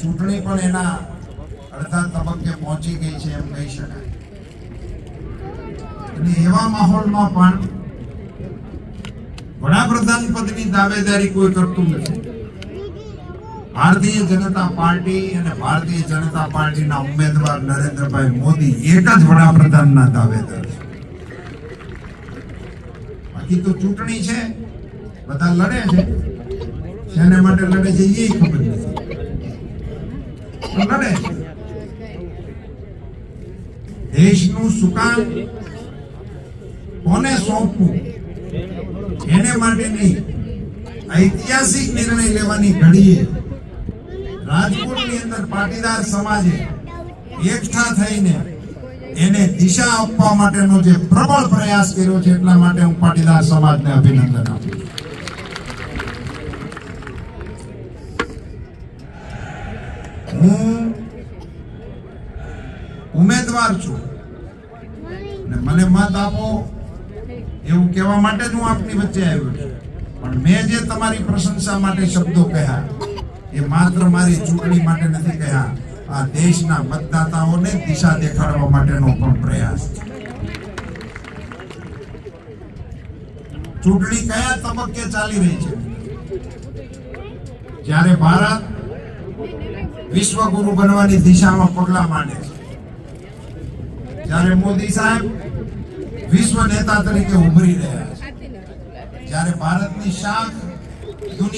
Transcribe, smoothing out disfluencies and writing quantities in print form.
ચૂંટણી પણ એના અડધા તબક્કે પહોંચી ગઈ છે એમ કહી શકાય. અને એવા માહોલમાં પણ વડાપ્રધાન પદની દાવેદારી કોઈ કરતું નથી. ભારતીય જનતા પાર્ટી અને ભારતીય જનતા પાર્ટીના ઉમેદવાર નરેન્દ્રભાઈ મોદી એક જ વડાપ્રધાનના દાવેદાર છે. બાકી તો ચૂંટણી છે, બધા લડે છે, શેને માટે લડે છે એ ખબર નથી, લડે છે. દેશનું સુકાન કોને સોંપવું એને માટે નહીં, ઐતિહાસિક નિર્ણય લેવાની ઘડીએ રાજકોટની અંદર પાટીદાર સમાજે એકઠા થઈને એને દિશા આપવા માટેનો જે પ્રબળ પ્રયાસ કર્યો છે, એટલા માટે હું પાટીદાર સમાજને અભિનંદન આપું છું. હું ઉમેદવાર છું અને મને મત આપો એવું કહેવા માટે જ હું આપની વચ્ચે આવ્યો છું. પણ મેં જે તમારી પ્રશંસા માટે શબ્દો કહ્યા એ માત્ર મારી ચૂંટણી માટે નથી કહ્યા, આ દેશના મતદાતાઓને દિશા દેખાડવા માટેનો પણ પ્રયાસ છે. ચૂંટણી કયા તબક્કે ચાલી રહી છે? જ્યારે ભારત વિશ્વગુરુ બનવાની દિશામાં પગલા માંડે છે, જ્યારે મોદી સાહેબ વિશ્વ નેતા તરીકે ઉભરી રહ્યા છે, જ્યારે ભારતની શાખ દુનિયા